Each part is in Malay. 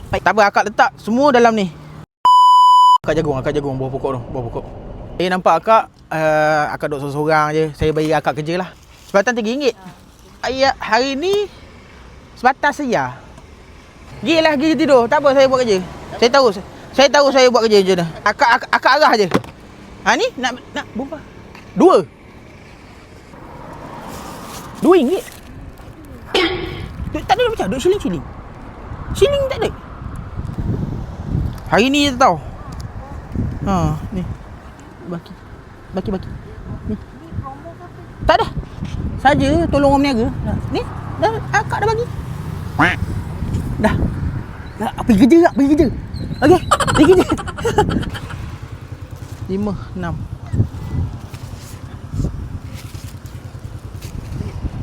Tak apa, akak letak semua dalam ni. Akak jagung bawah pokok tu, bawah pokok. Saya nampak akak duduk seorang-seorang je. Saya bagi akak kerja lah. Sebatang RM3. Ayah, hari ni sebatang saya. Gilah pergi tidur. Tak apa, saya buat kerja. Saya tahu saya buat kerja je dah. Akak arah je. Ha ni nak berapa? RM2. Tak ada macam duk siling. Siling tak ada. Hari ni je tau. Ha, ni. Baki. Ni. Tak ada. Saja tolong orang meniaga. Ni, dah akak dah bagi. Dah. Pergi kerja. Okey, pergi kerja. 5, 6.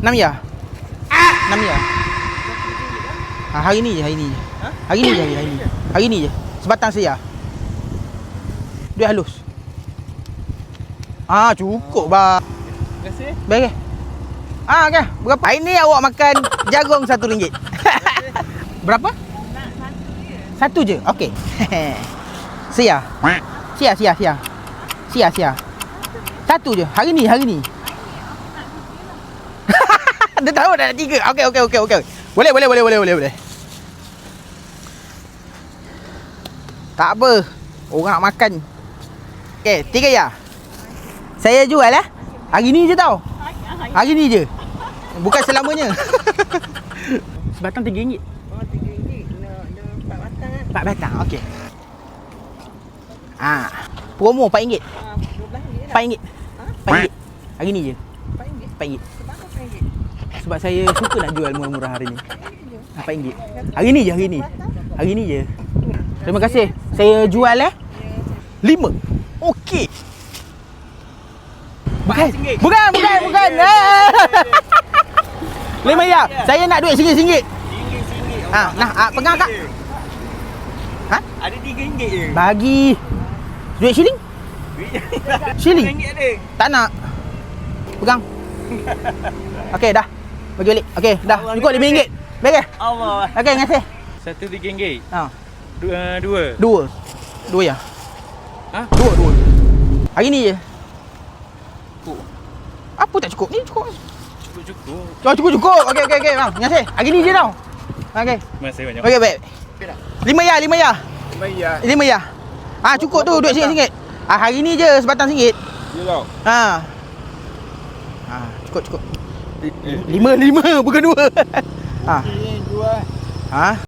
6 ya? 6 ya? Hari ni je. Hari ni je. Sebatang saya. Duit halus. Cukup bah. Terima kasih. Baik. Okey. Berapa? Hari ni awak makan jagung RM1. Berapa? Satu je. Okey. Sia. Satu je. Hari ni. Dia tahu dah nak 3. Okey. Boleh. Tak apa. Orang nak makan. Okey, 3 ya. Saya jual lah. Hari ni je tau. Hari ni je. Bukan selamanya. Sebatang RM3. Oh, RM3. Nak 4 batang kan? 4 batang. Okey. Promo RM4. RM12 RM4. Hari ni je. RM4. RM4. Sebab apa RM4? Sebab saya suka nak jual murah-murah hari ni. RM4. Hari ni je. Terima kasih. Saya jual 5. Okey. Bukan. 5 ya. Saya nak duit RM1. Pegang kak. Ada RM3 je. Bagi. Duit siling? Siling? RM1 ada. Tak nak. Pegang. Okey, dah. Bagi balik. Okey, dah. Cukup RM5. Baik ke? Allah. Okey, terima kasih. Satu RM3. Ha. Dua. 2 ya. Ha? 2. Hari ni je. Cukup. Apa tak cukup? Ni cukup. Cukup. Cukup. Okey, bang. Terima kasih. Hari ni je tau. Okey. Terima kasih banyak. Okey, baik. 5 ya. 5 ya. Cukup tu duit RM1. Hari ni je sebatang RM1. Ya tau. Cukup. 5 bukan 2. Okey, jual.